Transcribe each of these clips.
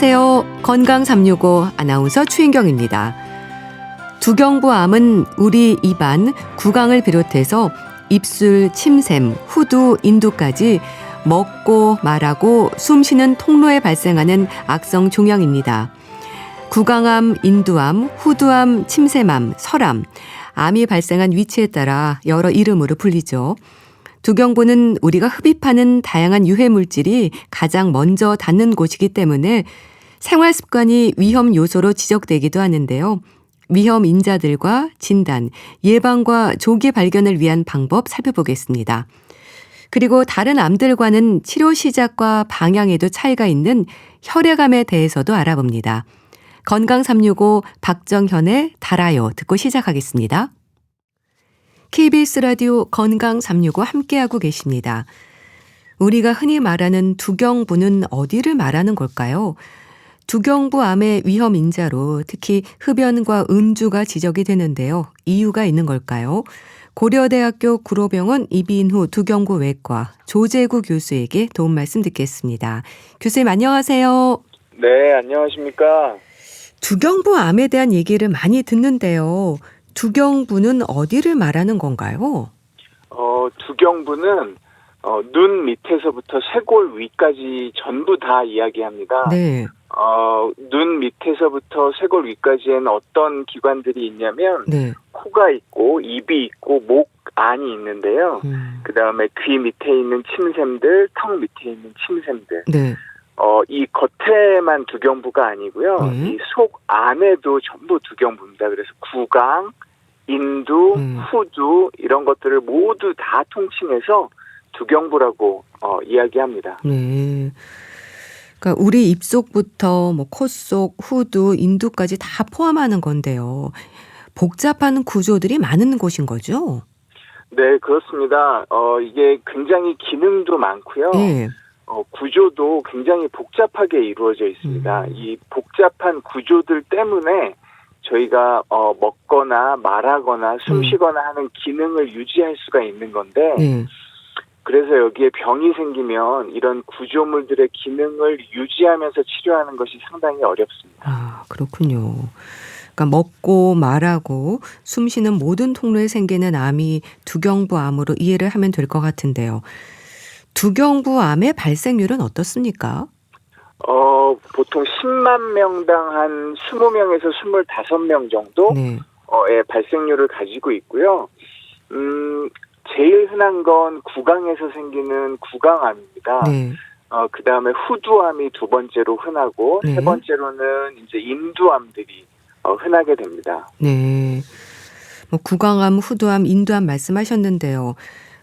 안녕하세요. 건강 365 아나운서 추인경입니다. 두경부암은 우리 입안, 구강을 비롯해서 입술, 침샘, 후두, 인두까지 먹고 말하고 숨쉬는 통로에 발생하는 악성 종양입니다. 구강암, 인두암, 후두암, 침샘암, 설암, 암이 발생한 위치에 따라 여러 이름으로 불리죠. 두경부는 우리가 흡입하는 다양한 유해 물질이 가장 먼저 닿는 곳이기 때문에 생활 습관이 위험 요소로 지적되기도 하는데요. 위험 인자들과 진단, 예방과 조기 발견을 위한 방법 살펴보겠습니다. 그리고 다른 암들과는 치료 시작과 방향에도 차이가 있는 혈액암에 대해서도 알아봅니다. 건강 365 박정현의 달아요 듣고 시작하겠습니다. KBS 라디오 건강 365 함께하고 계십니다. 우리가 흔히 말하는 두경부는 어디를 말하는 걸까요? 두경부암의 위험 인자로 특히 흡연과 음주가 지적이 되는데요. 이유가 있는 걸까요? 고려대학교 구로병원 이비인후 두경부 외과 조재구 교수에게 도움 말씀 듣겠습니다. 교수님 안녕하세요. 네, 안녕하십니까. 두경부암에 대한 얘기를 많이 듣는데요. 두경부는 어디를 말하는 건가요? 두경부는 눈 밑에서부터 쇄골 위까지 전부 다 이야기합니다. 네. 눈 밑에서부터 쇄골 위까지에는 어떤 기관들이 있냐면 네. 코가 있고 입이 있고 목 안이 있는데요. 그다음에 귀 밑에 있는 침샘들, 턱 밑에 있는 침샘들. 네. 이 겉에만 두경부가 아니고요. 이 속 안에도 전부 두경부입니다. 그래서 구강, 인두, 후두 이런 것들을 모두 다 통칭해서 두경부라고 이야기합니다. 네. 그러니까 우리 입속부터 뭐 콧속, 후두, 인두까지 다 포함하는 건데요. 복잡한 구조들이 많은 곳인 거죠? 네, 그렇습니다. 이게 굉장히 기능도 많고요. 네. 구조도 굉장히 복잡하게 이루어져 있습니다. 이 복잡한 구조들 때문에 저희가 먹거나 말하거나 숨쉬거나 하는 기능을 유지할 수가 있는 건데 그래서 여기에 병이 생기면 이런 구조물들의 기능을 유지하면서 치료하는 것이 상당히 어렵습니다. 아, 그렇군요. 그러니까 먹고 말하고 숨쉬는 모든 통로에 생기는 암이 두경부암으로 이해를 하면 될 것 같은데요. 두경부암의 발생률은 어떻습니까? 보통 10만 명당 한 20명에서 25명 정도의 발생률을 가지고 있고요. 제일 흔한 건 구강에서 생기는 구강암입니다. 네. 그 다음에 후두암이 두 번째로 흔하고 세 번째로는 이제 인두암들이 흔하게 됩니다. 네. 뭐 구강암, 후두암, 인두암 말씀하셨는데요.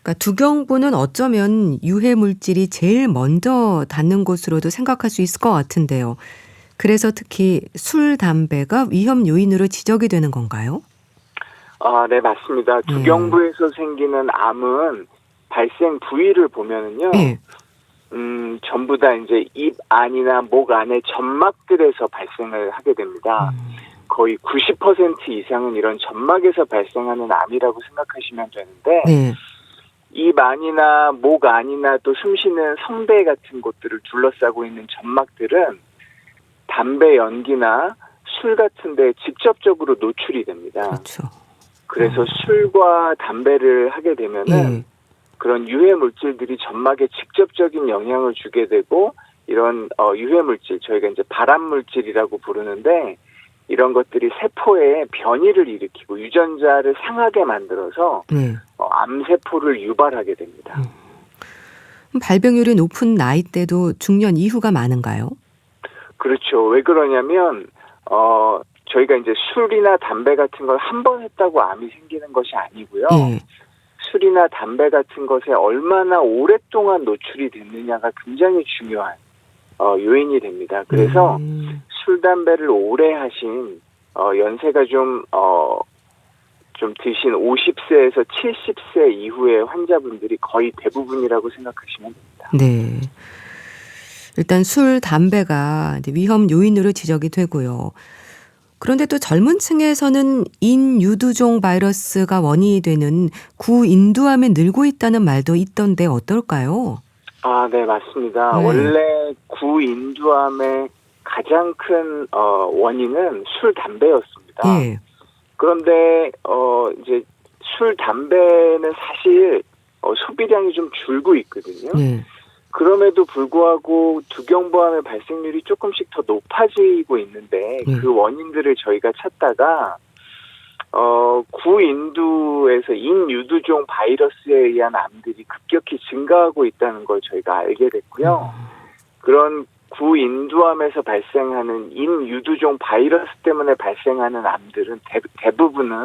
그러니까 두경부는 어쩌면 유해 물질이 제일 먼저 닿는 곳으로도 생각할 수 있을 것 같은데요. 그래서 특히 술, 담배가 위험 요인으로 지적이 되는 건가요? 네, 맞습니다. 두경부에서 생기는 암은 발생 부위를 보면은요, 전부 다 이제 입 안이나 목 안의 점막들에서 발생을 하게 됩니다. 거의 90% 이상은 이런 점막에서 발생하는 암이라고 생각하시면 되는데, 입 안이나 목 안이나 또 숨쉬는 성대 같은 곳들을 둘러싸고 있는 점막들은 담배 연기나 술 같은 데 직접적으로 노출이 됩니다. 그렇죠. 그래서 술과 담배를 하게 되면은 그런 유해 물질들이 점막에 직접적인 영향을 주게 되고 이런 유해 물질, 저희가 이제 발암 물질이라고 부르는데 이런 것들이 세포에 변이를 일으키고 유전자를 상하게 만들어서 암세포를 유발하게 됩니다. 발병률이 높은 나이대도 중년 이후가 많은가요? 그렇죠. 왜 그러냐면 저희가 이제 술이나 담배 같은 걸 한 번 했다고 암이 생기는 것이 아니고요. 술이나 담배 같은 것에 얼마나 오랫동안 노출이 됐느냐가 굉장히 중요한 요인이 됩니다. 그래서 술, 담배를 오래 하신 연세가 좀 드신 50세에서 70세 이후의 환자분들이 거의 대부분이라고 생각하시면 됩니다. 네. 일단 술, 담배가 이제 위험 요인으로 지적이 되고요. 그런데 또 젊은 층에서는 인유두종 바이러스가 원인이 되는 구인두암이 늘고 있다는 말도 있던데 어떨까요? 네, 맞습니다. 원래 구인두암의 가장 큰 원인은 술, 담배였습니다. 예. 그런데 이제 술, 담배는 사실 소비량이 좀 줄고 있거든요. 예. 그럼에도 불구하고 두경부암의 발생률이 조금씩 더 높아지고 있는데 그 원인들을 저희가 찾다가 구인두에서 인유두종 바이러스에 의한 암들이 급격히 증가하고 있다는 걸 저희가 알게 됐고요. 그런 구인두암에서 발생하는 인유두종 바이러스 때문에 발생하는 암들은 대부분은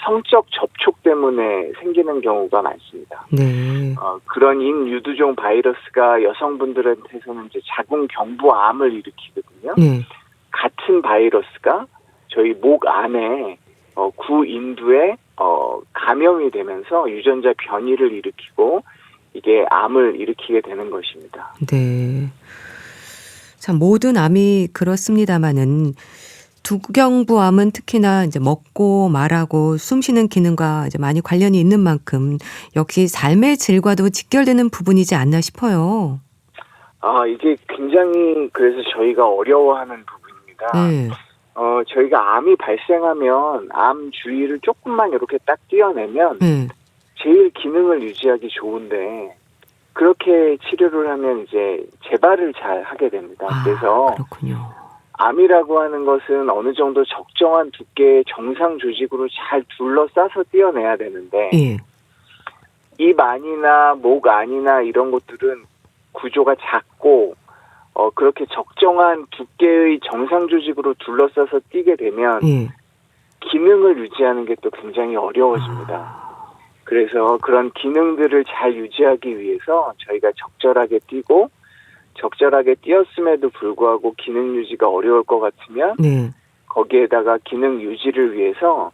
성적 접촉 때문에 생기는 경우가 많습니다. 네. 그런 인유두종 바이러스가 여성분들한테서는 이제 자궁경부암을 일으키거든요. 네. 같은 바이러스가 저희 목 안에 구인두에 감염이 되면서 유전자 변이를 일으키고 이게 암을 일으키게 되는 것입니다. 네. 참 모든 암이 그렇습니다마는 두경부암은 특히나 이제 먹고 말하고 숨쉬는 기능과 이제 많이 관련이 있는 만큼 역시 삶의 질과도 직결되는 부분이지 않나 싶어요. 이게 굉장히 그래서 저희가 어려워하는 부분입니다. 네. 저희가 암이 발생하면 암 주위를 조금만 이렇게 딱 떼어내면 제일 기능을 유지하기 좋은데 그렇게 치료를 하면 이제 재발을 잘 하게 됩니다. 그래서 그렇군요. 암이라고 하는 것은 어느 정도 적정한 두께의 정상 조직으로 잘 둘러싸서 떼어내야 되는데 예. 입 안이나 목 안이나 이런 것들은 구조가 작고 그렇게 적정한 두께의 정상 조직으로 둘러싸서 띄게 되면 기능을 유지하는 게 또 굉장히 어려워집니다. 그래서 그런 기능들을 잘 유지하기 위해서 저희가 적절하게 띄고 적절하게 띄었음에도 불구하고 기능 유지가 어려울 것 같으면 거기에다가 기능 유지를 위해서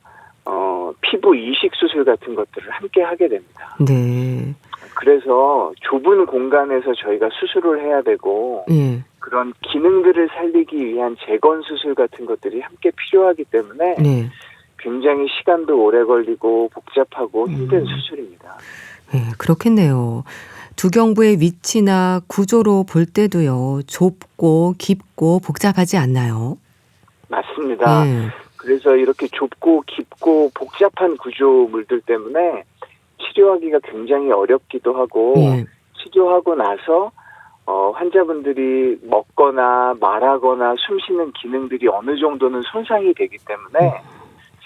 피부 이식 수술 같은 것들을 함께 하게 됩니다. 네. 그래서 좁은 공간에서 저희가 수술을 해야 되고 그런 기능들을 살리기 위한 재건 수술 같은 것들이 함께 필요하기 때문에 굉장히 시간도 오래 걸리고 복잡하고 힘든 수술입니다. 네, 그렇겠네요. 두경부의 위치나 구조로 볼 때도요. 좁고 깊고 복잡하지 않나요? 맞습니다. 그래서 이렇게 좁고 깊고 복잡한 구조물들 때문에 치료하기가 굉장히 어렵기도 하고 치료하고 나서 환자분들이 먹거나 말하거나 숨쉬는 기능들이 어느 정도는 손상이 되기 때문에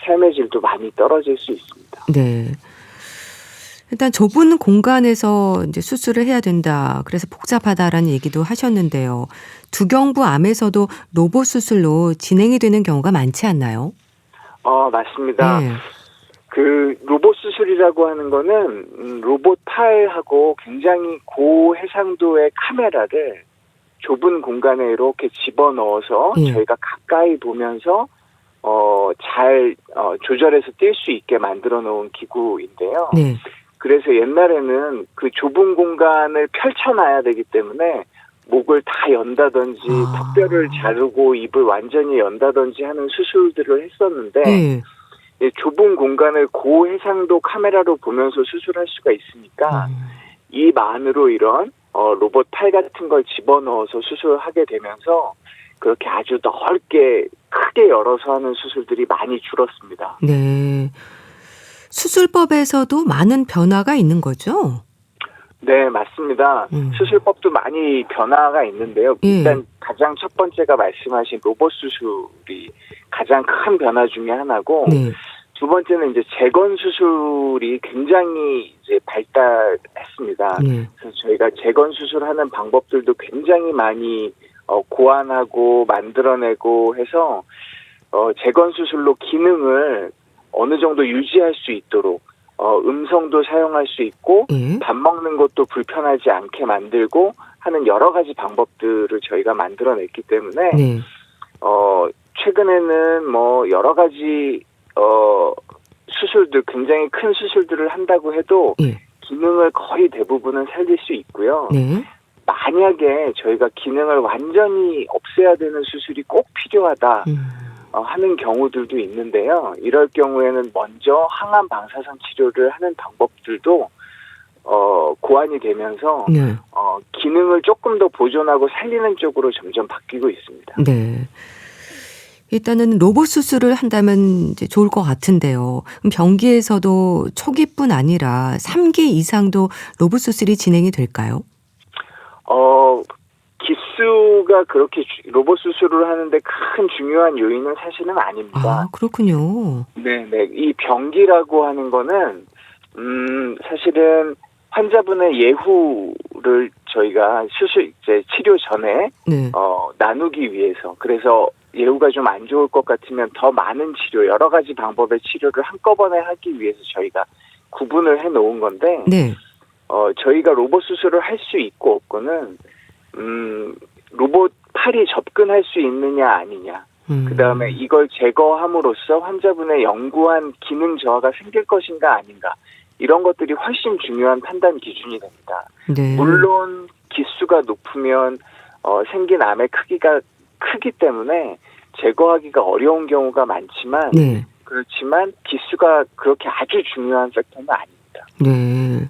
삶의 질도 많이 떨어질 수 있습니다. 네. 일단 좁은 공간에서 이제 수술을 해야 된다. 그래서 복잡하다라는 얘기도 하셨는데요. 두경부암에서도 로봇 수술로 진행이 되는 경우가 많지 않나요? 맞습니다. 그 로봇 수술이라고 하는 거는 로봇 팔하고 굉장히 고해상도의 카메라를 좁은 공간에 이렇게 집어넣어서 저희가 가까이 보면서 잘 조절해서 뛸 수 있게 만들어 놓은 기구인데요. 그래서 옛날에는 그 좁은 공간을 펼쳐놔야 되기 때문에 목을 다 연다든지 턱뼈를 자르고 입을 완전히 연다든지 하는 수술들을 했었는데 좁은 공간을 고해상도 카메라로 보면서 수술할 수가 있으니까 입 안으로 이런 로봇 팔 같은 걸 집어넣어서 수술하게 되면서 그렇게 아주 넓게 크게 열어서 하는 수술들이 많이 줄었습니다. 네. 수술법에서도 많은 변화가 있는 거죠? 네, 맞습니다. 수술법도 많이 변화가 있는데요. 일단 가장 첫 번째가 말씀하신 로봇 수술이 가장 큰 변화 중에 하나고 두 번째는 이제 재건 수술이 굉장히 이제 발달했습니다. 그래서 저희가 재건 수술하는 방법들도 굉장히 많이 고안하고 만들어내고 해서 재건 수술로 기능을 어느 정도 유지할 수 있도록 음성도 사용할 수 있고 밥 먹는 것도 불편하지 않게 만들고 하는 여러 가지 방법들을 저희가 만들어냈기 때문에 최근에는 뭐 여러 가지 수술들 굉장히 큰 수술들을 한다고 해도 기능을 거의 대부분은 살릴 수 있고요. 만약에 저희가 기능을 완전히 없애야 되는 수술이 꼭 필요하다 하는 경우들도 있는데요. 이럴 경우에는 먼저 항암 방사선 치료를 하는 방법들도 고안이 되면서 네. 기능을 조금 더 보존하고 살리는 쪽으로 점점 바뀌고 있습니다. 네. 일단은 로봇 수술을 한다면 이제 좋을 것 같은데요. 그럼 병기에서도 초기뿐 아니라 3기 이상도 로봇 수술이 진행이 될까요? 기수가 그렇게 로봇 수술을 하는데 큰 중요한 요인은 사실은 아닙니다. 아, 그렇군요. 네네. 이 병기라고 하는 거는, 사실은 환자분의 예후를 저희가 치료 전에, 네. 나누기 위해서. 그래서 예후가 좀 안 좋을 것 같으면 더 많은 치료, 여러 가지 방법의 치료를 한꺼번에 하기 위해서 저희가 구분을 해 놓은 건데, 네. 저희가 로봇 수술을 할 수 있고 없고는, 로봇 팔이 접근할 수 있느냐 아니냐. 그다음에 이걸 제거함으로써 환자분의 영구한 기능 저하가 생길 것인가 아닌가. 이런 것들이 훨씬 중요한 판단 기준이 됩니다. 네. 물론 기수가 높으면 생긴 암의 크기가 크기 때문에 제거하기가 어려운 경우가 많지만 네. 그렇지만 기수가 그렇게 아주 중요한 팩터는 아닙니다. 네.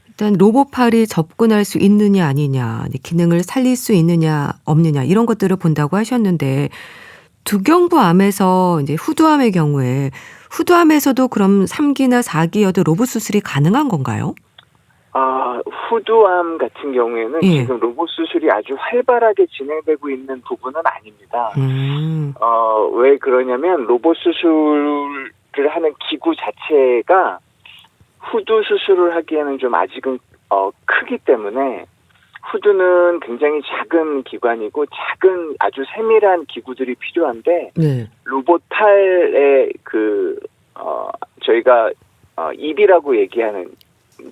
일단 로봇팔이 접근할 수 있느냐 아니냐, 기능을 살릴 수 있느냐 없느냐 이런 것들을 본다고 하셨는데 두경부암에서 이제 후두암의 경우에 후두암에서도 그럼 3기나 4기여도 로봇 수술이 가능한 건가요? 후두암 같은 경우에는 예. 지금 로봇 수술이 아주 활발하게 진행되고 있는 부분은 아닙니다. 왜 그러냐면 로봇 수술을 하는 기구 자체가 후두 수술을 하기에는 좀 아직은 크기 때문에 후두는 굉장히 작은 기관이고 작은 아주 세밀한 기구들이 필요한데 네. 로봇 팔에 저희가 입이라고 얘기하는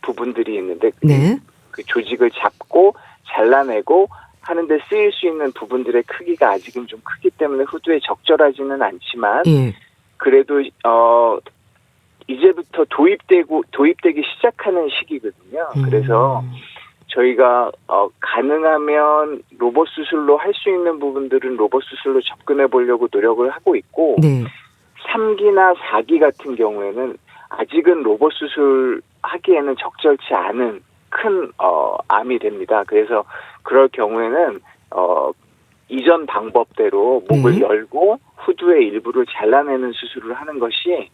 부분들이 있는데 네. 그 조직을 잡고 잘라내고 하는데 쓰일 수 있는 부분들의 크기가 아직은 좀 크기 때문에 후두에 적절하지는 않지만 예. 그래도 이제부터 도입되기 시작하는 시기거든요. 그래서 저희가 가능하면 로봇 수술로 할 수 있는 부분들은 로봇 수술로 접근해 보려고 노력을 하고 있고 네. 3기나 4기 같은 경우에는 아직은 로봇 수술 하기에는 적절치 않은 큰 암이 됩니다. 그래서 그럴 경우에는 이전 방법대로 목을 네. 열고 후두의 일부를 잘라내는 수술을 하는 것이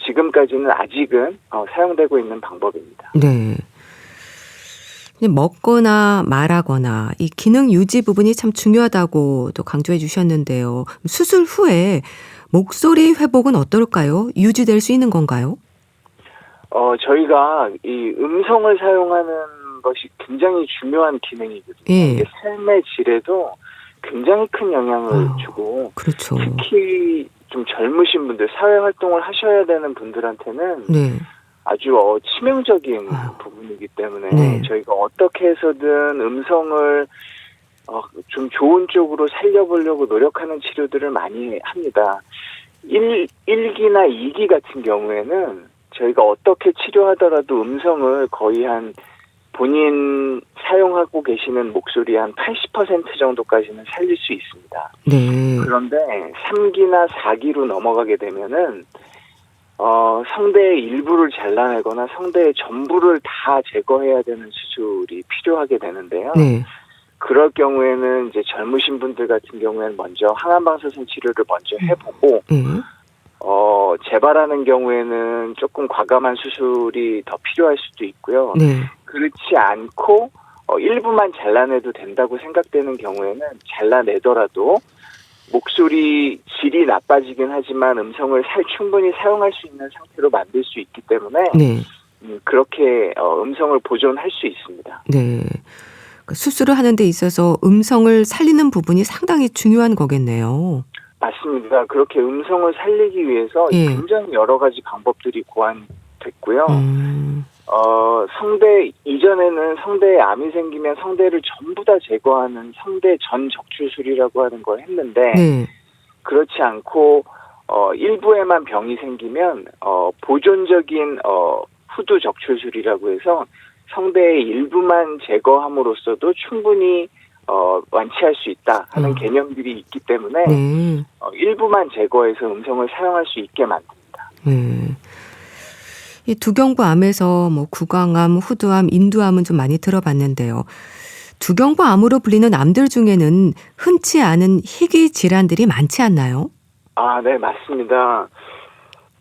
지금까지는 아직은 사용되고 있는 방법입니다. 네. 먹거나 말하거나 이 기능 유지 부분이 참 중요하다고 또 강조해 주셨는데요. 수술 후에 목소리 회복은 어떨까요? 유지될 수 있는 건가요? 저희가 이 음성을 사용하는 것이 굉장히 중요한 기능이거든요. 예. 이게 삶의 질에도 굉장히 큰 영향을 주고 그렇죠. 특히 좀 젊으신 분들, 사회 활동을 하셔야 되는 분들한테는 네. 아주 치명적인 부분이기 때문에 네. 저희가 어떻게 해서든 음성을 좀 좋은 쪽으로 살려보려고 노력하는 치료들을 많이 합니다. 1기나 2기 같은 경우에는 저희가 어떻게 치료하더라도 음성을 거의 한 본인 사용하고 계시는 목소리 한 80% 정도까지는 살릴 수 있습니다. 네. 그런데 3기나 4기로 넘어가게 되면은 성대의 일부를 잘라내거나 성대의 전부를 다 제거해야 되는 수술이 필요하게 되는데요. 네. 그럴 경우에는 이제 젊으신 분들 같은 경우에는 먼저 항암방사선 치료를 먼저 해보고 재발하는 경우에는 조금 과감한 수술이 더 필요할 수도 있고요. 네. 그렇지 않고 일부만 잘라내도 된다고 생각되는 경우에는 잘라내더라도 목소리 질이 나빠지긴 하지만 음성을 충분히 사용할 수 있는 상태로 만들 수 있기 때문에 네. 그렇게 음성을 보존할 수 있습니다. 네. 수술을 하는 데 있어서 음성을 살리는 부분이 상당히 중요한 거겠네요. 맞습니다. 그렇게 음성을 살리기 위해서 예. 굉장히 여러 가지 방법들이 고안됐고요. 이전에는 성대에 암이 생기면 성대를 전부 다 제거하는 성대 전 적출술이라고 하는 걸 했는데 네. 그렇지 않고 일부에만 병이 생기면 보존적인 후두 적출술이라고 해서 성대의 일부만 제거함으로써도 충분히 완치할 수 있다 하는 개념들이 있기 때문에 네. 일부만 제거해서 음성을 사용할 수 있게 만듭니다. 네. 이 두경부암에서 뭐 구강암, 후두암, 인두암은 좀 많이 들어봤는데요. 두경부암으로 불리는 암들 중에는 흔치 않은 희귀 질환들이 많지 않나요? 네, 맞습니다.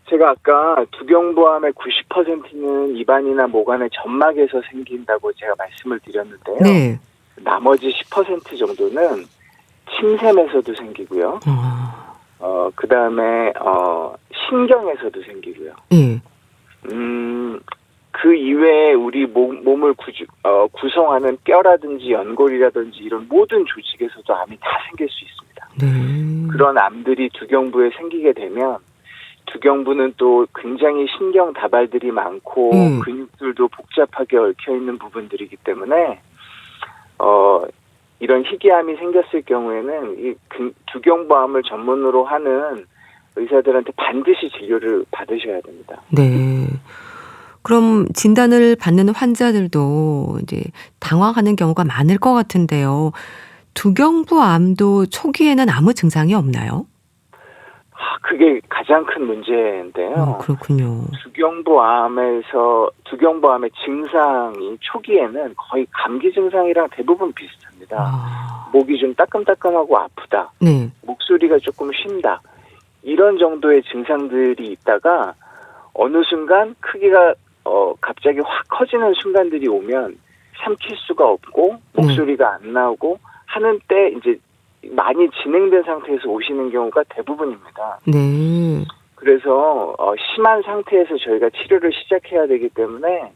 제가 아까 두경부암의 90%는 입안이나 목안의 점막에서 생긴다고 제가 말씀을 드렸는데요. 네. 나머지 10% 정도는 침샘에서도 생기고요. 그다음에 신경에서도 생기고요. 예. 그 이외에 우리 몸을 구성하는 뼈라든지 연골이라든지 이런 모든 조직에서도 암이 다 생길 수 있습니다. 네. 그런 암들이 두경부에 생기게 되면 두경부는 또 굉장히 신경 다발들이 많고 근육들도 복잡하게 얽혀 있는 부분들이기 때문에 이런 희귀암이 생겼을 경우에는 이 두경부암을 전문으로 하는 의사들한테 반드시 진료를 받으셔야 됩니다. 네. 그럼 진단을 받는 환자들도 이제 당황하는 경우가 많을 것 같은데요. 두경부암도 초기에는 아무 증상이 없나요? 그게 가장 큰 문제인데요. 그렇군요. 두경부암의 증상이 초기에는 거의 감기 증상이랑 대부분 비슷합니다. 목이 좀 따끔따끔하고 아프다. 네. 목소리가 조금 쉰다. 이런 정도의 증상들이 있다가 어느 순간 크기가 갑자기 확 커지는 순간들이 오면 삼킬 수가 없고 목소리가 안 나오고 하는 때 이제 많이 진행된 상태에서 오시는 경우가 대부분입니다. 네. 그래서 심한 상태에서 저희가 치료를 시작해야 되기 때문에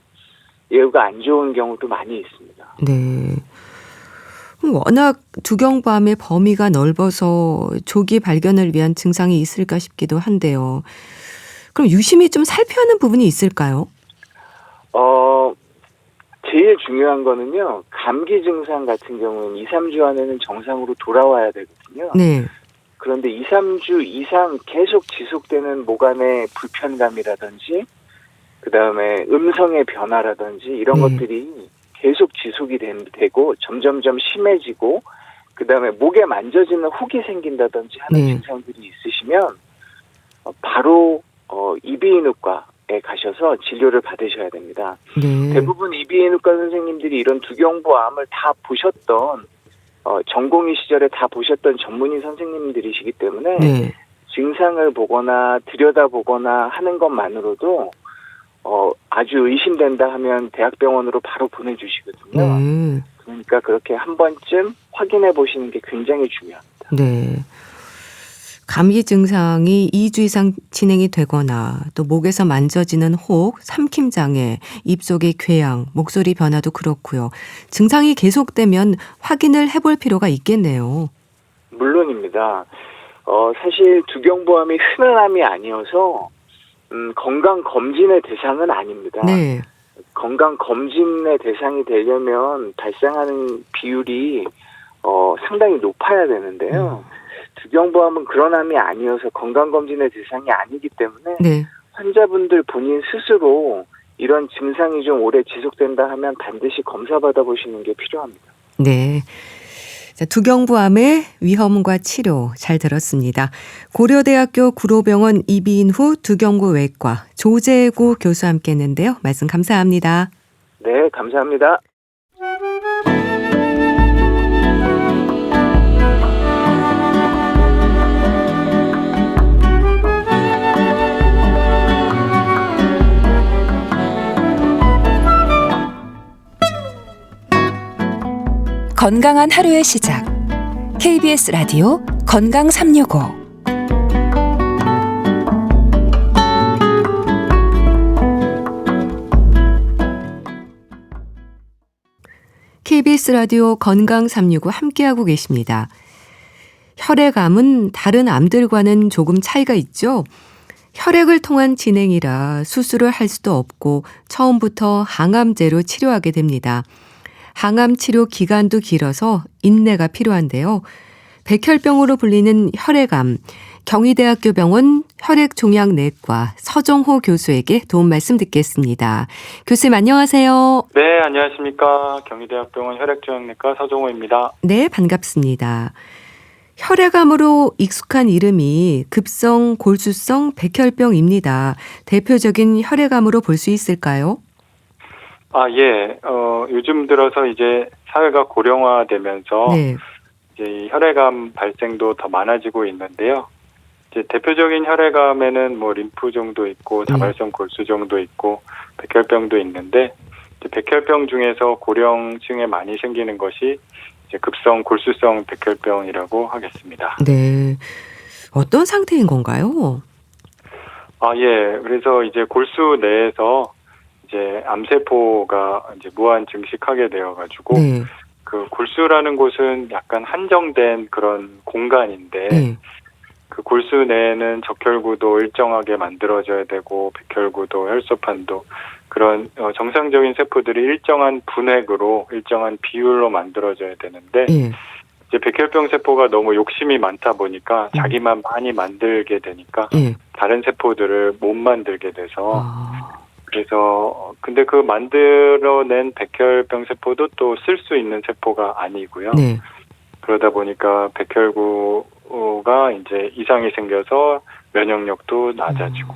예후가 안 좋은 경우도 많이 있습니다. 네. 워낙 두경부암의 범위가 넓어서 조기 발견을 위한 증상이 있을까 싶기도 한데요. 그럼 유심히 좀 살펴야 하는 부분이 있을까요? 제일 중요한 거는요. 감기 증상 같은 경우는 2, 3주 안에는 정상으로 돌아와야 되거든요. 네. 그런데 2, 3주 이상 계속 지속되는 목 안의 불편감이라든지 그다음에 음성의 변화라든지 이런 것들이 계속 지속이 되고 점점점 심해지고 그다음에 목에 만져지는 혹이 생긴다든지 하는 증상들이 있으시면 바로 이비인후과에 가셔서 진료를 받으셔야 됩니다. 네. 대부분 이비인후과 선생님들이 이런 두경부암을 다 보셨던 전공의 시절에 다 보셨던 전문의 선생님들이시기 때문에 증상을 보거나 들여다보거나 하는 것만으로도 아주 의심된다 하면 대학병원으로 바로 보내주시거든요. 그러니까 그렇게 한 번쯤 확인해 보시는 게 굉장히 중요합니다. 네. 감기 증상이 2주 이상 진행이 되거나 또 목에서 만져지는 혹, 삼킴장애, 입속의 궤양, 목소리 변화도 그렇고요. 증상이 계속되면 확인을 해볼 필요가 있겠네요. 물론입니다. 사실 두경부암이 흔한 암이 아니어서 건강검진의 대상은 아닙니다. 네. 건강검진의 대상이 되려면 발생하는 비율이 상당히 높아야 되는데요. 두경부암은 그런 암이 아니어서 건강검진의 대상이 아니기 때문에 환자분들 본인 스스로 이런 증상이 좀 오래 지속된다 하면 반드시 검사 받아보시는 게 필요합니다. 네. 자, 두경부암의 위험과 치료 잘 들었습니다. 고려대학교 구로병원 이비인후 두경부외과 조재구 교수와 함께 했는데요. 말씀 감사합니다. 네, 감사합니다. 건강한 하루의 시작. KBS 라디오 건강 365. KBS 라디오 건강 365 함께하고 계십니다. 혈액암은 다른 암들과는 조금 차이가 있죠. 혈액을 통한 진행이라 수술을 할 수도 없고 처음부터 항암제로 치료하게 됩니다. 항암 치료 기간도 길어서 인내가 필요한데요. 백혈병으로 불리는 혈액암, 경희대학교 병원 혈액종양내과 서정호 교수에게 도움 말씀 듣겠습니다. 교수님 안녕하세요. 네, 안녕하십니까. 경희대학병원 혈액종양내과 서정호입니다. 네, 반갑습니다. 혈액암으로 익숙한 이름이 급성 골수성 백혈병입니다. 대표적인 혈액암으로 볼 수 있을까요? 예. 요즘 들어서 이제 사회가 고령화되면서 네. 이제 혈액암 발생도 더 많아지고 있는데요. 이제 대표적인 혈액암에는 뭐 림프종도 있고 다발성 골수종도 있고 백혈병도 있는데, 이제 백혈병 중에서 고령층에 많이 생기는 것이 이제 급성 골수성 백혈병이라고 하겠습니다. 네. 어떤 상태인 건가요? 예. 그래서 이제 골수 내에서 이제 암세포가 이제 무한 증식하게 되어가지고, 네. 그 골수라는 곳은 약간 한정된 그런 공간인데, 네. 그 골수 내에는 적혈구도 일정하게 만들어져야 되고, 백혈구도 혈소판도 그런 정상적인 세포들이 일정한 분획으로 일정한 비율로 만들어져야 되는데, 네. 이제 백혈병 세포가 너무 욕심이 많다 보니까 자기만 많이 만들게 되니까 네. 다른 세포들을 못 만들게 돼서, 아. 그래서 근데 그 만들어낸 백혈병 세포도 또 쓸 수 있는 세포가 아니고요. 네. 그러다 보니까 백혈구가 이제 이상이 생겨서 면역력도 낮아지고,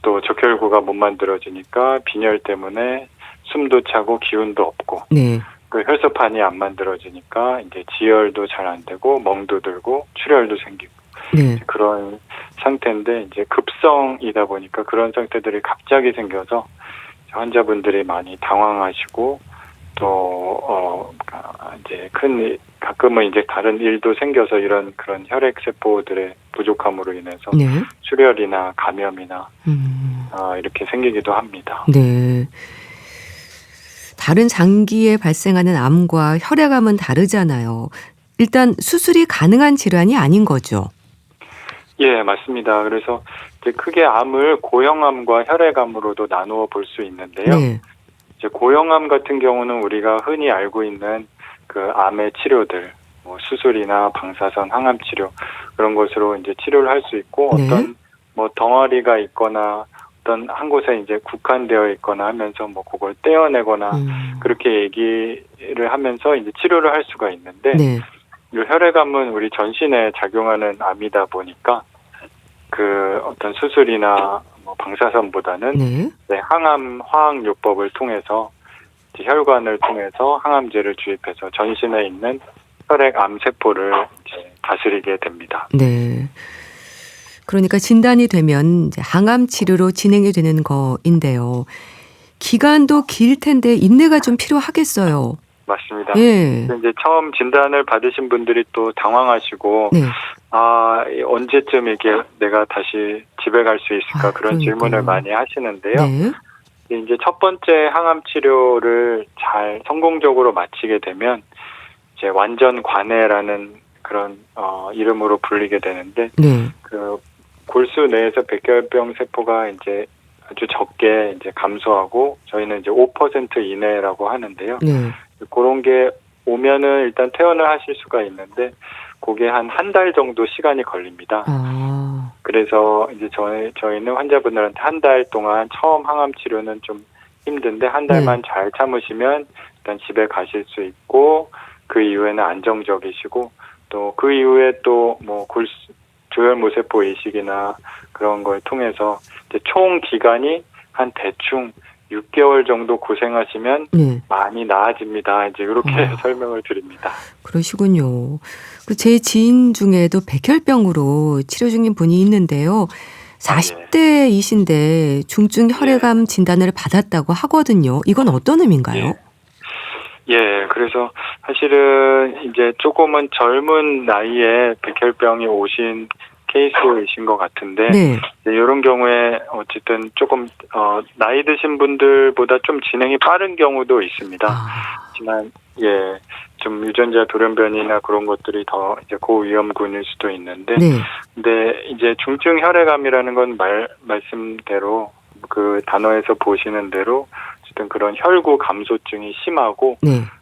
또 적혈구가 못 만들어지니까 빈혈 때문에 숨도 차고 기운도 없고, 네. 그 혈소판이 안 만들어지니까 이제 지혈도 잘 안 되고 멍도 들고 출혈도 생기고 네. 그런 상태인데, 이제 급성이다 보니까 그런 상태들이 갑자기 생겨서 환자분들이 많이 당황하시고, 또 이제 가끔은 이제 다른 일도 생겨서 이런 그런 혈액 세포들의 부족함으로 인해서 네. 출혈이나 감염이나 이렇게 생기기도 합니다. 네. 다른 장기에 발생하는 암과 혈액암은 다르잖아요. 일단 수술이 가능한 질환이 아닌 거죠. 예, 맞습니다. 그래서 이제 크게 암을 고형암과 혈액암으로도 나누어 볼 수 있는데요. 네. 이제 고형암 같은 경우는 우리가 흔히 알고 있는 그 암의 치료들, 뭐 수술이나 방사선, 항암 치료 그런 것으로 이제 치료를 할 수 있고, 네. 어떤 뭐 덩어리가 있거나 어떤 한 곳에 이제 국한되어 있거나 하면서 뭐 그걸 떼어내거나 그렇게 얘기를 하면서 이제 치료를 할 수가 있는데, 네. 이 혈액암은 우리 전신에 작용하는 암이다 보니까 그 어떤 수술이나 뭐 방사선보다는 네. 항암 화학요법을 통해서 혈관을 통해서 항암제를 주입해서 전신에 있는 혈액암 세포를 이제 다스리게 됩니다. 네. 그러니까 진단이 되면 이제 항암 치료로 진행이 되는 거인데요. 기간도 길 텐데 인내가 좀 필요하겠어요. 맞습니다. 예. 이제 처음 진단을 받으신 분들이 또 당황하시고, 네. 언제쯤 이게 내가 다시 집에 갈 수 있을까, 그런 그러니까요. 질문을 많이 하시는데요. 네. 이제 첫 번째 항암 치료를 잘 성공적으로 마치게 되면 이제 완전 관해라는 그런 이름으로 불리게 되는데, 네. 그 골수 내에서 백혈병 세포가 이제 아주 적게 이제 감소하고, 저희는 이제 5% 이내라고 하는데요. 네. 그런 게 오면은 일단 퇴원을 하실 수가 있는데, 그게 한 달 정도 시간이 걸립니다. 그래서 이제 저희는 환자분들한테 한 달 동안 처음 항암 치료는 좀 힘든데 한 달만 잘 참으시면 일단 집에 가실 수 있고, 그 이후에는 안정적이시고, 또 그 이후에 또 뭐 조혈모세포 이식이나 그런 걸 통해서 이제 총 기간이 한 대충 6개월 정도 고생하시면 많이 나아집니다. 이제 이렇게 설명을 드립니다. 그러시군요. 제 지인 중에도 백혈병으로 치료 중인 분이 있는데요. 40대이신데 중증 혈액암 진단을 받았다고 하거든요. 이건 어떤 의미인가요? 예, 그래서 사실은 이제 조금은 젊은 나이에 백혈병이 오신 케이스이신 것 같은데, 이런 경우에 어쨌든 조금 나이 드신 분들보다 좀 진행이 빠른 경우도 있습니다. 하지만 좀 유전자 돌연변이나 그런 것들이 더 이제 고위험군일 수도 있는데, 근데 이제 중증 혈액암이라는 건 말씀대로 그 단어에서 보시는 대로 어쨌든 그런 혈구 감소증이 심하고,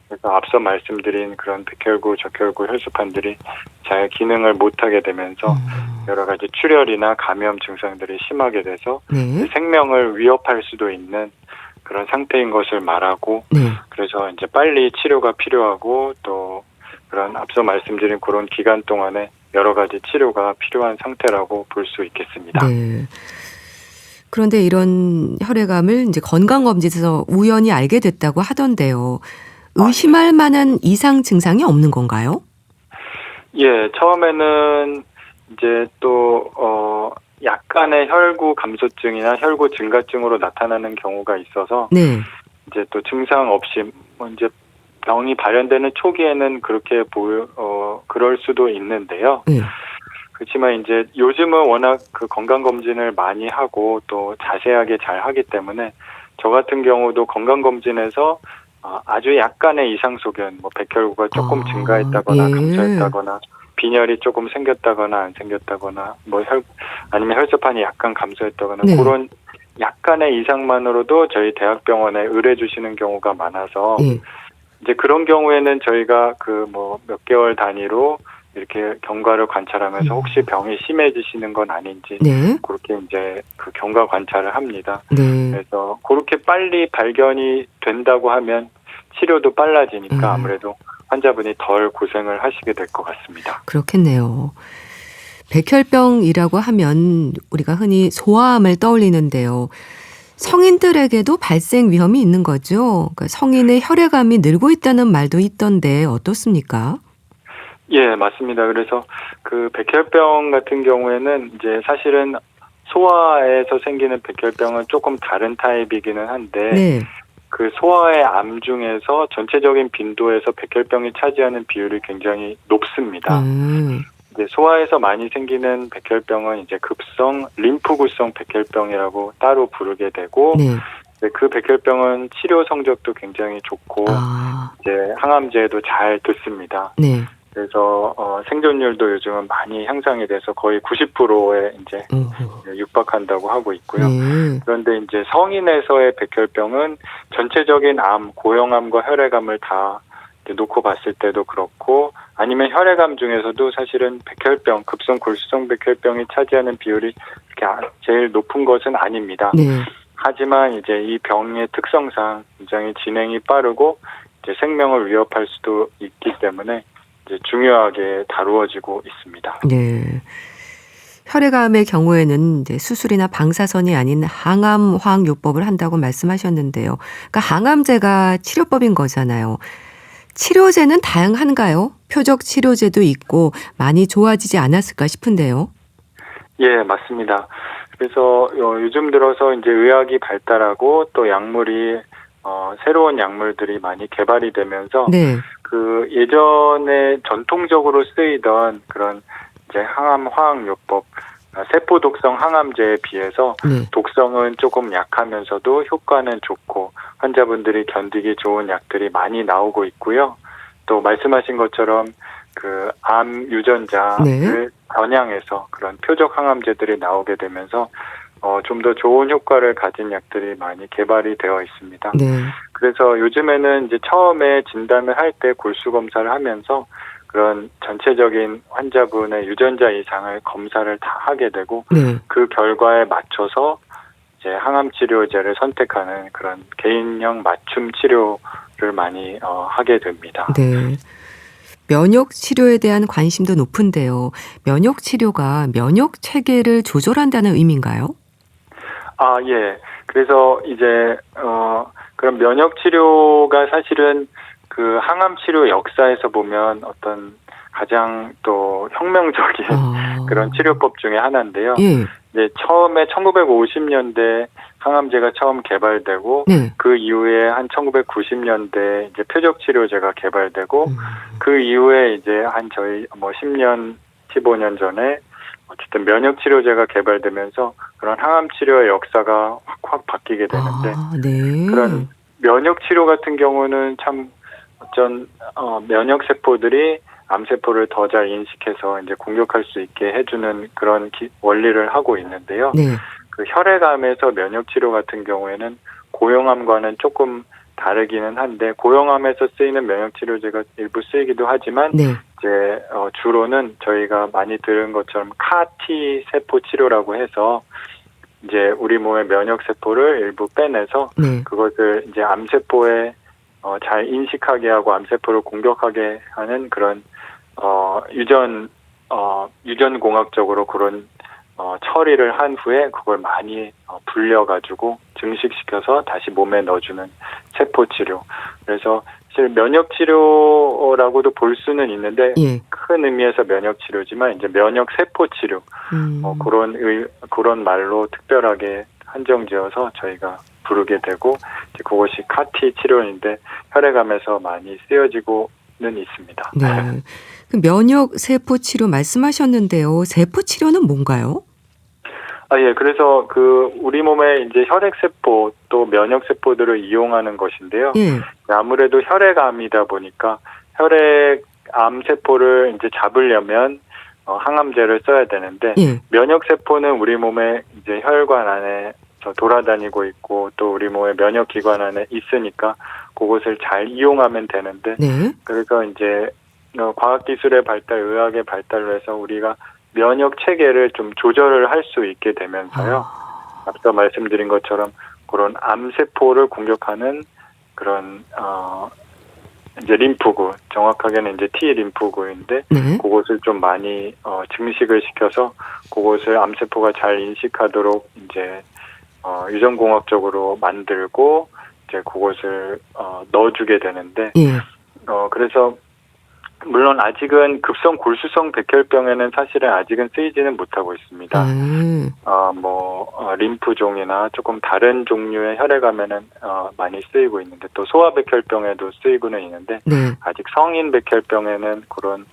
그래서 앞서 말씀드린 그런 백혈구, 적혈구, 혈소판들이 잘 기능을 못하게 되면서 여러 가지 출혈이나 감염 증상들이 심하게 돼서 생명을 위협할 수도 있는 그런 상태인 것을 말하고, 그래서 이제 빨리 치료가 필요하고, 또 그런 앞서 말씀드린 그런 기간 동안에 여러 가지 치료가 필요한 상태라고 볼 수 있겠습니다. 네. 그런데 이런 혈액암을 이제 건강검진에서 우연히 알게 됐다고 하던데요. 의심할 만한 이상 증상이 없는 건가요? 예, 처음에는 이제 또 약간의 혈구 감소증이나 혈구 증가증으로 나타나는 경우가 있어서 네. 이제 또 증상 없이 이제 병이 발현되는 초기에는 그렇게 그럴 수도 있는데요. 네. 그렇지만 이제 요즘은 워낙 그 건강 검진을 많이 하고 또 자세하게 잘 하기 때문에 저 같은 경우도 건강 검진에서 아주 약간의 이상 소견, 뭐 백혈구가 조금 증가했다거나 예. 감소했다거나 빈혈이 조금 생겼다거나 안 생겼다거나 뭐 아니면 혈소판이 약간 감소했다거나 네. 그런 약간의 이상만으로도 저희 대학병원에 의뢰 주시는 경우가 많아서 예. 이제 그런 경우에는 저희가 그 뭐 몇 개월 단위로 이렇게 경과를 관찰하면서 혹시 병이 심해지시는 건 아닌지 네. 그렇게 이제 그 경과 관찰을 합니다. 네. 그래서 그렇게 빨리 발견이 된다고 하면 치료도 빨라지니까 아무래도 환자분이 덜 고생을 하시게 될 것 같습니다. 그렇겠네요. 백혈병이라고 하면 우리가 흔히 소아암을 떠올리는데요. 성인들에게도 발생 위험이 있는 거죠. 그러니까 성인의 혈액암이 늘고 있다는 말도 있던데 어떻습니까? 예, 맞습니다. 그래서 그 백혈병 같은 경우에는 이제 사실은 소아에서 생기는 백혈병은 조금 다른 타입이기는 한데 네. 그 소아의 암 중에서 전체적인 빈도에서 백혈병이 차지하는 비율이 굉장히 높습니다. 이제 소아에서 많이 생기는 백혈병은 이제 급성 림프구성 백혈병이라고 따로 부르게 되고 네. 그 백혈병은 치료 성적도 굉장히 좋고 이제 항암제도 잘 듣습니다. 네. 그래서 생존율도 요즘은 많이 향상이 돼서 거의 90%에 이제 육박한다고 하고 있고요. 네. 그런데 이제 성인에서의 백혈병은 전체적인 암, 고형암과 혈액암을 다 놓고 봤을 때도 그렇고 아니면 혈액암 중에서도 사실은 백혈병, 급성 골수성 백혈병이 차지하는 비율이 이렇게 제일 높은 것은 아닙니다. 네. 하지만 이제 이 병의 특성상 굉장히 진행이 빠르고 이제 생명을 위협할 수도 있기 때문에 이제 중요하게 다루어지고 있습니다. 네. 혈액암의 경우에는 이제 수술이나 방사선이 아닌 항암 화학요법을 한다고 말씀하셨는데요. 그러니까 항암제가 치료법인 거잖아요. 치료제는 다양한가요? 표적 치료제도 있고 많이 좋아지지 않았을까 싶은데요. 예, 맞습니다. 그래서 요즘 들어서 이제 의학이 발달하고 또 약물이 새로운 약물들이 많이 개발이 되면서 네. 그 예전에 전통적으로 쓰이던 그런 이제 항암 화학요법 세포 독성 항암제에 비해서 독성은 조금 약하면서도 효과는 좋고 환자분들이 견디기 좋은 약들이 많이 나오고 있고요. 또 말씀하신 것처럼 그 암 유전자를 겨냥해서 그런 표적 항암제들이 나오게 되면서 좀 더 좋은 효과를 가진 약들이 많이 개발이 되어 있습니다. 네. 그래서 요즘에는 이제 처음에 진단을 할 때 골수 검사를 하면서 그런 전체적인 환자분의 유전자 이상을 검사를 다 하게 되고 그 결과에 맞춰서 이제 항암 치료제를 선택하는 그런 개인형 맞춤 치료를 많이 하게 됩니다. 네. 면역 치료에 대한 관심도 높은데요. 면역 치료가 면역 체계를 조절한다는 의미인가요? 예. 그래서 이제 그런 면역 치료가 사실은 그 항암 치료 역사에서 보면 어떤 가장 또 혁명적인 그런 치료법 중에 하나인데요. 이제 처음에 1950년대 항암제가 처음 개발되고 그 이후에 한 1990년대 이제 표적 치료제가 개발되고 그 이후에 이제 한 저희 뭐 10년, 15년 전에 어쨌든 면역 치료제가 개발되면서 그런 항암 치료의 역사가 확 바뀌게 되는데 그런 면역 치료 같은 경우는 참 어떤 면역 세포들이 암세포를 더 잘 인식해서 이제 공격할 수 있게 해주는 그런 원리를 하고 있는데요. 그 혈액암에서 면역 치료 같은 경우에는 고형암과는 조금 다르기는 한데 고형암에서 쓰이는 면역 치료제가 일부 쓰이기도 하지만 이제 주로는 저희가 많이 들은 것처럼 CAR-T 세포 치료라고 해서 이제 우리 몸의 면역 세포를 일부 빼내서 그것을 이제 암세포에 잘 인식하게 하고 암세포를 공격하게 하는 그런 유전 유전공학적으로 그런 처리를 한 후에 그걸 많이 불려가지고 증식시켜서 다시 몸에 넣어주는 세포치료. 그래서 사실 면역치료라고도 볼 수는 있는데 예. 큰 의미에서 면역치료지만 이제 면역세포치료 그런 말로 특별하게 한정지어서 저희가 부르게 되고 이제 그것이 CAR-T 치료인데 혈액암에서 많이 쓰여지고는 있습니다. 네. 그 면역 세포 치료 말씀하셨는데요. 세포 치료는 뭔가요? 예. 그래서 우리 몸에 이제 혈액세포 또 면역세포들을 이용하는 것인데요. 예. 아무래도 혈액암이다 보니까 혈액암 세포를 이제 잡으려면 항암제를 써야 되는데 예. 면역세포는 우리 몸에 이제 혈관 안에 돌아다니고 있고 또 우리 몸의 면역기관 안에 있으니까 그것을 잘 이용하면 되는데 네. 그래서 이제 과학기술의 발달, 의학의 발달로 해서 우리가 면역 체계를 좀 조절을 할 수 있게 되면서요. 앞서 말씀드린 것처럼 그런 암세포를 공격하는 그런 이제 림프구, 정확하게는 이제 T 림프구인데 네. 그것을 좀 많이 증식을 시켜서 그것을 암세포가 잘 인식하도록 이제 유전공학적으로 만들고 이제 그것을 넣어주게 되는데 예. 그래서 물론 아직은 급성 골수성 백혈병에는 사실은 아직은 쓰이지는 못하고 있습니다. 림프종이나 조금 다른 종류의 혈액암에는 많이 쓰이고 있는데 또 소아백혈병에도 쓰이고는 있는데 네. 아직 성인 백혈병에는 그런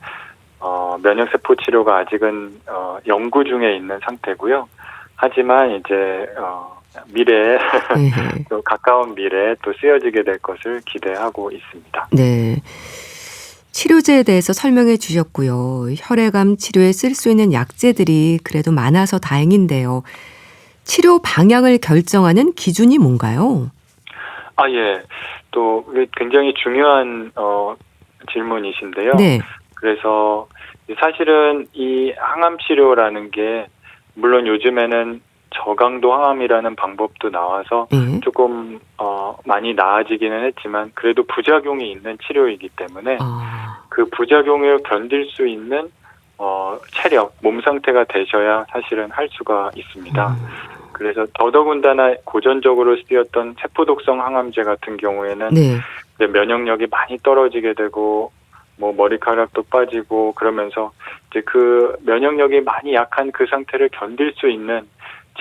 면역세포 치료가 아직은 연구 중에 있는 상태고요. 하지만 이제 미래에 또 가까운 미래에 또 쓰여지게 될 것을 기대하고 있습니다. 네. 치료제에 대해서 설명해 주셨고요. 혈액암 치료에 쓸 수 있는 약제들이 그래도 많아서 다행인데요. 치료 방향을 결정하는 기준이 뭔가요? 예. 또 굉장히 중요한 질문이신데요. 네. 그래서 사실은 이 항암 치료라는 게 물론 요즘에는 저강도 항암이라는 방법도 나와서 조금 많이 나아지기는 했지만 그래도 부작용이 있는 치료이기 때문에 그 부작용을 견딜 수 있는 체력, 몸 상태가 되셔야 사실은 할 수가 있습니다. 그래서 더더군다나 고전적으로 쓰였던 세포독성 항암제 같은 경우에는 이제 면역력이 많이 떨어지게 되고 머리카락도 빠지고 그러면서 이제 그 면역력이 많이 약한 그 상태를 견딜 수 있는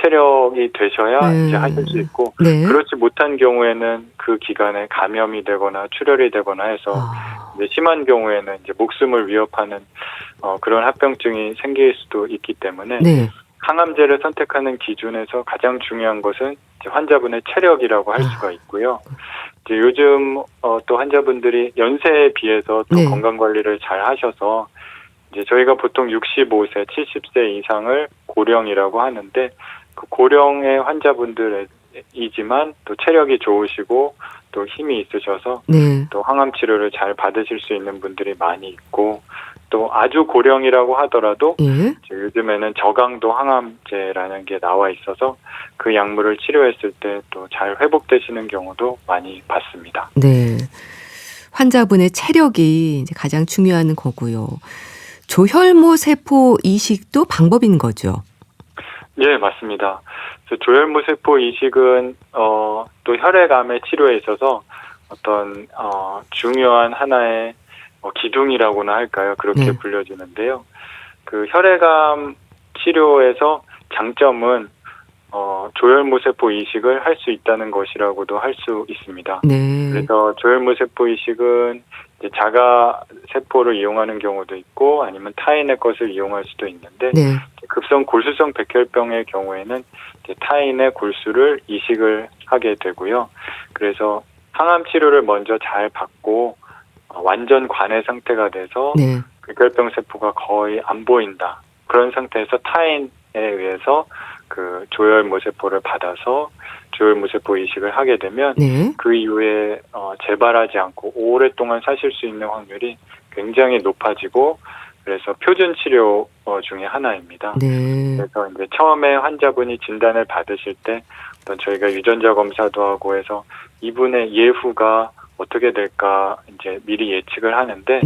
체력이 되셔야 이제 하실 수 있고 그렇지 못한 경우에는 그 기간에 감염이 되거나 출혈이 되거나 해서 이제 심한 경우에는 이제 목숨을 위협하는 그런 합병증이 생길 수도 있기 때문에 항암제를 선택하는 기준에서 가장 중요한 것은 이제 환자분의 체력이라고 할 수가 있고요. 이제 요즘 또 환자분들이 연세에 비해서 또 건강 관리를 잘 하셔서 이제 저희가 보통 65세, 70세 이상을 고령이라고 하는데 그 고령의 환자분들이지만 또 체력이 좋으시고 또 힘이 있으셔서 또 항암 치료를 잘 받으실 수 있는 분들이 많이 있고 또 아주 고령이라고 하더라도 요즘에는 저강도 항암제라는 게 나와 있어서 그 약물을 치료했을 때 또 잘 회복되시는 경우도 많이 봤습니다. 네, 환자분의 체력이 이제 가장 중요한 거고요. 조혈모 세포 이식도 방법인 거죠? 네, 맞습니다. 그래서 조혈모 세포 이식은 또 혈액암의 치료에 있어서 어떤 중요한 하나의 기둥이라고나 할까요? 그렇게 불려지는데요. 그 혈액암 치료에서 장점은 조혈모 세포 이식을 할 수 있다는 것이라고도 할 수 있습니다. 그래서 조혈모 세포 이식은 이제 자가 세포를 이용하는 경우도 있고 아니면 타인의 것을 이용할 수도 있는데 급성 골수성 백혈병의 경우에는 이제 타인의 골수를 이식을 하게 되고요. 그래서 항암 치료를 먼저 잘 받고 완전 관해 상태가 돼서 백혈병 세포가 거의 안 보인다. 그런 상태에서 타인에 의해서 그 조혈모 세포를 받아서 조혈모 세포 이식을 하게 되면 그 이후에 재발하지 않고 오랫동안 사실 수 있는 확률이 굉장히 높아지고 그래서 표준 치료 중에 하나입니다. 그래서 이제 처음에 환자분이 진단을 받으실 때 어떤 저희가 유전자 검사도 하고 해서 이분의 예후가 어떻게 될까 이제 미리 예측을 하는데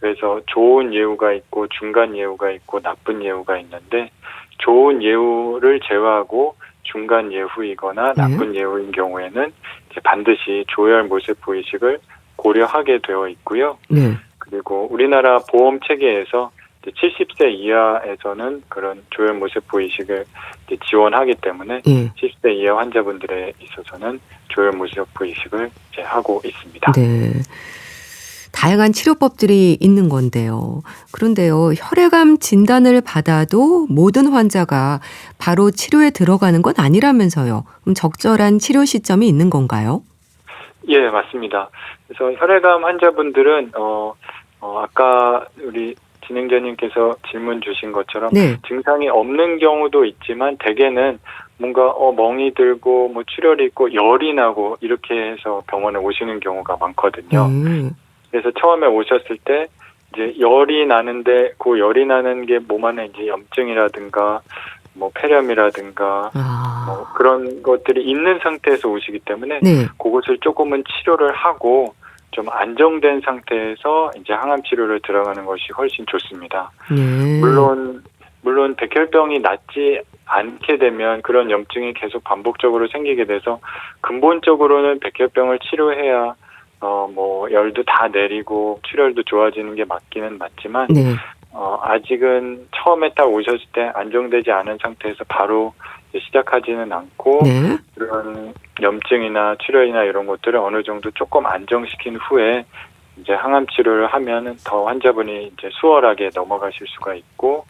그래서 좋은 예후가 있고 중간 예후가 있고 나쁜 예후가 있는데 좋은 예후를 제외하고 중간 예후이거나 나쁜 예후인 경우에는 이제 반드시 조혈 모세포 이식을 고려하게 되어 있고요. 그리고 우리나라 보험 체계에서 70세 이하에서는 그런 조혈 모세포 이식을 지원하기 때문에 70세 이하 환자분들에 있어서는 조혈 모세포 이식을 이제 하고 있습니다. 네. 다양한 치료법들이 있는 건데요. 그런데요, 혈액암 진단을 받아도 모든 환자가 바로 치료에 들어가는 건 아니라면서요. 그럼 적절한 치료 시점이 있는 건가요? 예, 맞습니다. 그래서 혈액암 환자분들은 아까 우리 진행자님께서 질문 주신 것처럼 증상이 없는 경우도 있지만 대개는 뭔가 멍이 들고 뭐 출혈이 있고 열이 나고 이렇게 해서 병원에 오시는 경우가 많거든요. 그래서 처음에 오셨을 때 이제 열이 나는데 그 열이 나는 게 몸 안에 이제 염증이라든가 뭐 폐렴이라든가 뭐 그런 것들이 있는 상태에서 오시기 때문에 그것을 조금은 치료를 하고 좀 안정된 상태에서 이제 항암 치료를 들어가는 것이 훨씬 좋습니다. 물론 백혈병이 낫지 않게 되면 그런 염증이 계속 반복적으로 생기게 돼서 근본적으로는 백혈병을 치료해야 뭐 열도 다 내리고 출혈도 좋아지는 게 맞기는 맞지만 아직은 처음에 딱 오셨을 때 안정되지 않은 상태에서 바로 시작하지는 않고 그런 염증이나 출혈이나 이런 것들을 어느 정도 조금 안정시킨 후에 이제 항암 치료를 하면은 더 환자분이 이제 수월하게 넘어가실 수가 있고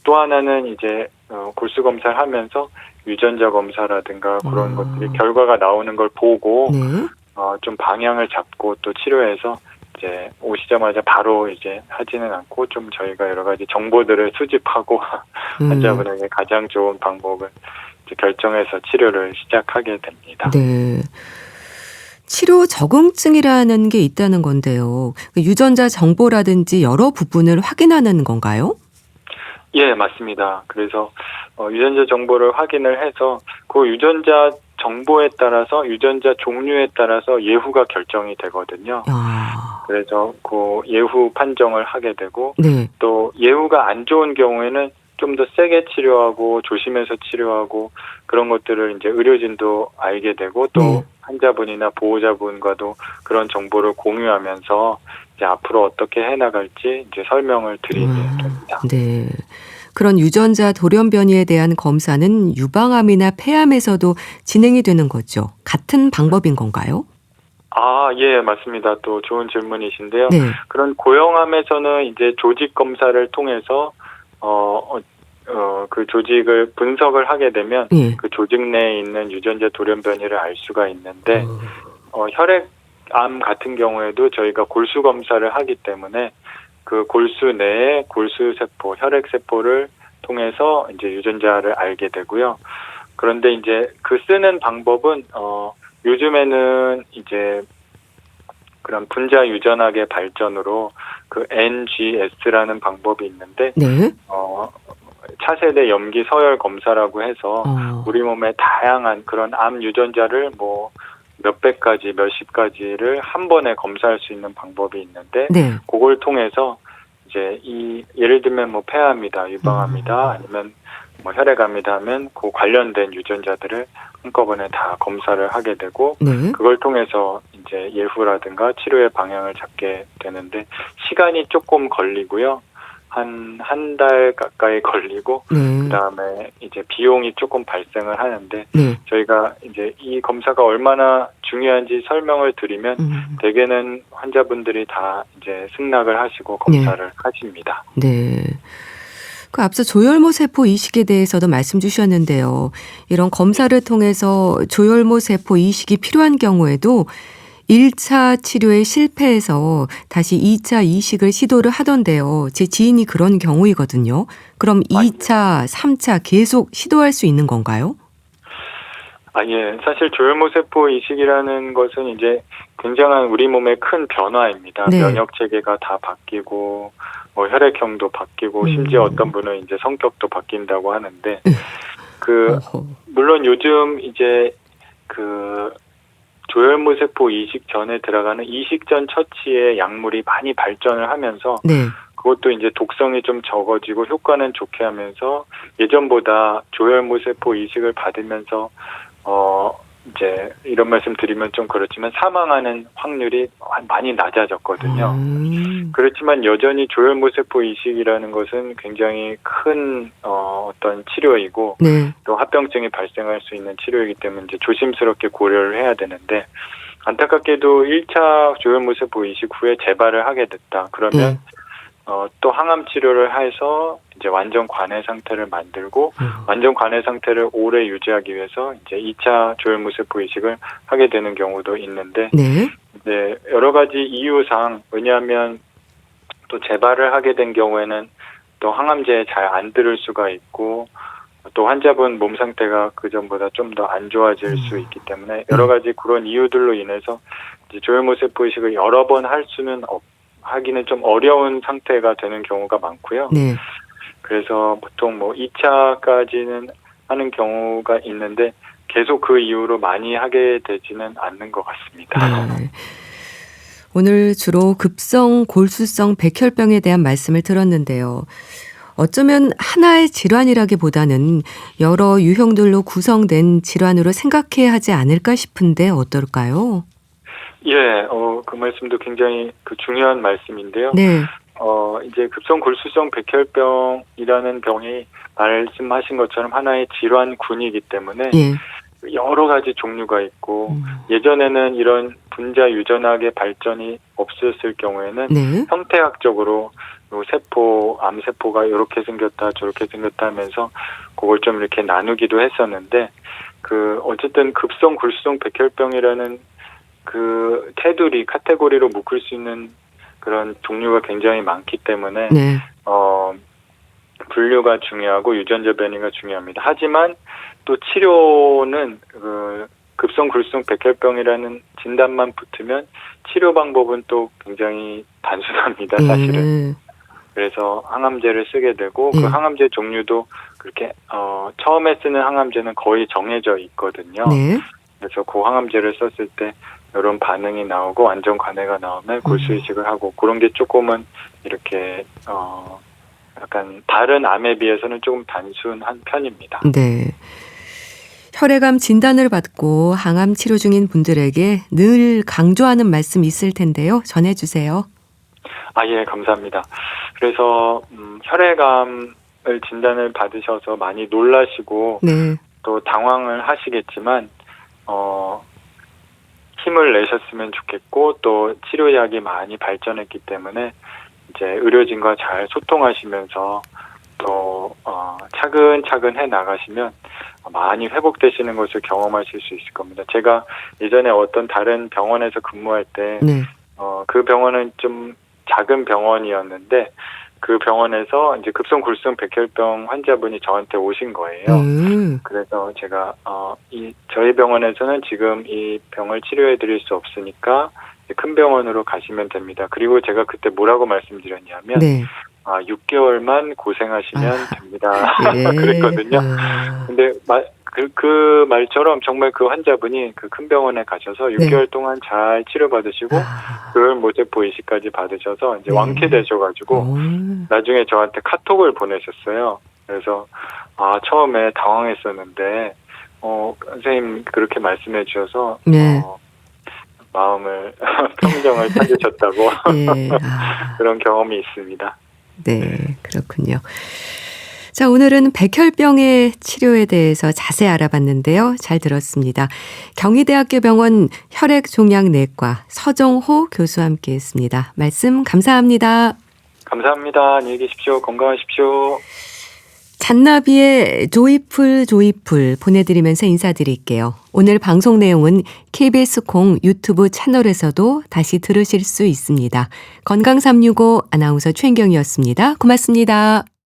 또 하나는 이제 골수 검사를 하면서 유전자 검사라든가 그런 것들이 결과가 나오는 걸 보고 좀 방향을 잡고 또 치료해서 이제 오시자마자 바로 이제 하지는 않고 좀 저희가 여러 가지 정보들을 수집하고 환자분에게 가장 좋은 방법을 이제 결정해서 치료를 시작하게 됩니다. 네. 치료 적응증이라는 게 있다는 건데요. 유전자 정보라든지 여러 부분을 확인하는 건가요? 예, 맞습니다. 그래서 유전자 정보를 확인을 해서 그 유전자 정보에 따라서 유전자 종류에 따라서 예후가 결정이 되거든요. 그래서 그 예후 판정을 하게 되고 또 예후가 안 좋은 경우에는 좀 더 세게 치료하고 조심해서 치료하고 그런 것들을 이제 의료진도 알게 되고 또 환자분이나 보호자분과도 그런 정보를 공유하면서 이제 앞으로 어떻게 해나갈지 이제 설명을 드리게 됩니다. 네. 그런 유전자 돌연변이에 대한 검사는 유방암이나 폐암에서도 진행이 되는 거죠. 같은 방법인 건가요? 예, 맞습니다. 또 좋은 질문이신데요. 그런 고형암에서는 이제 조직 검사를 통해서 그 조직을 분석을 하게 되면 그 조직 내에 있는 유전자 돌연변이를 알 수가 있는데 혈액암 같은 경우에도 저희가 골수 검사를 하기 때문에 그 골수 내에 골수세포, 혈액세포를 통해서 이제 유전자를 알게 되고요. 그런데 이제 그 쓰는 방법은 요즘에는 이제 그런 분자 유전학의 발전으로 그 NGS라는 방법이 있는데 차세대 염기 서열 검사라고 해서 우리 몸에 다양한 그런 암 유전자를 뭐 몇백 가지, 몇십 가지를 한 번에 검사할 수 있는 방법이 있는데 그걸 통해서 이제 예를 들면 뭐 폐암이다, 유방암이다, 아니면 뭐 혈액암이다 하면 그 관련된 유전자들을 한꺼번에 다 검사를 하게 되고 그걸 통해서 이제 예후라든가 치료의 방향을 잡게 되는데 시간이 조금 걸리고요. 한 달 가까이 걸리고 그다음에 이제 비용이 조금 발생을 하는데 저희가 이제 이 검사가 얼마나 중요한지 설명을 드리면 대개는 환자분들이 다 이제 승낙을 하시고 검사를 하십니다. 네. 그 앞서 조혈모 세포 이식에 대해서도 말씀 주셨는데요. 이런 검사를 통해서 조혈모 세포 이식이 필요한 경우에도 1차 치료에 실패해서 다시 2차 이식을 시도를 하던데요. 제 지인이 그런 경우이거든요. 그럼 2차, 3차 계속 시도할 수 있는 건가요? 예. 사실 조혈모세포 이식이라는 것은 이제 굉장한 우리 몸의 큰 변화입니다. 면역 체계가 다 바뀌고 뭐 혈액형도 바뀌고 심지어 어떤 분은 이제 성격도 바뀐다고 하는데 물론 요즘 이제 조혈모세포 이식 전에 들어가는 이식 전 처치의 약물이 많이 발전을 하면서 네. 그것도 이제 독성이 좀 적어지고 효과는 좋게 하면서 예전보다 조혈모세포 이식을 받으면서 이제 이런 말씀 드리면 좀 그렇지만 사망하는 확률이 많이 낮아졌거든요. 그렇지만 여전히 조혈모세포 이식이라는 것은 굉장히 큰 어떤 치료이고 네. 또 합병증이 발생할 수 있는 치료이기 때문에 이제 조심스럽게 고려를 해야 되는데 안타깝게도 1차 조혈모세포 이식 후에 재발을 하게 됐다. 그러면 네. 또 항암 치료를 해서 이제 완전 관해 상태를 만들고 완전 관해 상태를 오래 유지하기 위해서 이제 2차 조혈모세포 이식을 하게 되는 경우도 있는데 네. 네, 여러 가지 이유상 왜냐하면 또 재발을 하게 된 경우에는 또 항암제에 잘 안 들을 수가 있고 또 환자분 몸 상태가 그전보다 좀 더 안 좋아질 수 있기 때문에 여러 가지 그런 이유들로 인해서 이제 조혈모세포 이식을 여러 번 할 수는 하기는 좀 어려운 상태가 되는 경우가 많고요. 네. 그래서 보통 뭐 2차까지는 하는 경우가 있는데 계속 그 이후로 많이 하게 되지는 않는 것 같습니다. 네. 오늘 주로 급성 골수성 백혈병에 대한 말씀을 들었는데요. 어쩌면 하나의 질환이라기보다는 여러 유형들로 구성된 질환으로 생각해야 하지 않을까 싶은데 어떨까요? 예, 그 말씀도 굉장히 중요한 말씀인데요. 네. 이제 급성 골수성 백혈병이라는 병이 말씀하신 것처럼 하나의 질환군이기 때문에 예. 여러 가지 종류가 있고 예전에는 이런 분자 유전학의 발전이 없었을 경우에는 네. 형태학적으로 세포, 암세포가 이렇게 생겼다 저렇게 생겼다 하면서 그걸 좀 이렇게 나누기도 했었는데 어쨌든 급성 골수성 백혈병이라는 테두리, 카테고리로 묶을 수 있는 그런 종류가 굉장히 많기 때문에, 네. 분류가 중요하고 유전자 변이가 중요합니다. 하지만 또 치료는 급성 골수성 백혈병이라는 진단만 붙으면 치료 방법은 또 굉장히 단순합니다, 사실은. 그래서 항암제를 쓰게 되고 그 항암제 종류도 그렇게 처음에 쓰는 항암제는 거의 정해져 있거든요. 네. 그래서 그 항암제를 썼을 때 이런 반응이 나오고 완전 관해가 나오면 골수 이식을 하고 그런 게 조금은 이렇게 약간 다른 암에 비해서는 조금 단순한 편입니다. 네. 혈액암 진단을 받고 항암 치료 중인 분들에게 늘 강조하는 말씀 있을 텐데요. 전해주세요. 예, 감사합니다. 그래서 혈액암을 진단을 받으셔서 많이 놀라시고 네. 또 당황을 하시겠지만 힘을 내셨으면 좋겠고 또 치료약이 많이 발전했기 때문에 이제 의료진과 잘 소통하시면서 또 차근차근 해 나가시면 많이 회복되시는 것을 경험하실 수 있을 겁니다. 제가 예전에 어떤 다른 병원에서 근무할 때 그 병원은 좀 작은 병원이었는데 그 병원에서 이제 급성 골수성 백혈병 환자분이 저한테 오신 거예요. 그래서 제가 저희 병원에서는 지금 이 병을 치료해 드릴 수 없으니까 큰 병원으로 가시면 됩니다. 그리고 제가 그때 뭐라고 말씀드렸냐면 6개월만 고생하시면 됩니다. 그랬거든요. 근데 그 말처럼 정말 그 환자분이 그 큰 병원에 가셔서 6개월 동안 잘 치료받으시고 조혈모세포 이식까지 받으셔서 이제 완쾌되셔가지고 나중에 저한테 카톡을 보내셨어요. 그래서 처음에 당황했었는데 선생님 그렇게 말씀해 주셔서 마음을 평정을 찾으셨다고 그런 경험이 있습니다. 네, 그렇군요. 자, 오늘은 백혈병의 치료에 대해서 자세히 알아봤는데요. 잘 들었습니다. 경희대학교 병원 혈액종양내과 서정호 교수와 함께했습니다. 말씀 감사합니다. 감사합니다. 안녕히 계십시오. 건강하십시오. 잔나비의 조이풀 보내드리면서 인사드릴게요. 오늘 방송 내용은 KBS 콩 유튜브 채널에서도 다시 들으실 수 있습니다. 건강365 아나운서 최인경이었습니다. 고맙습니다.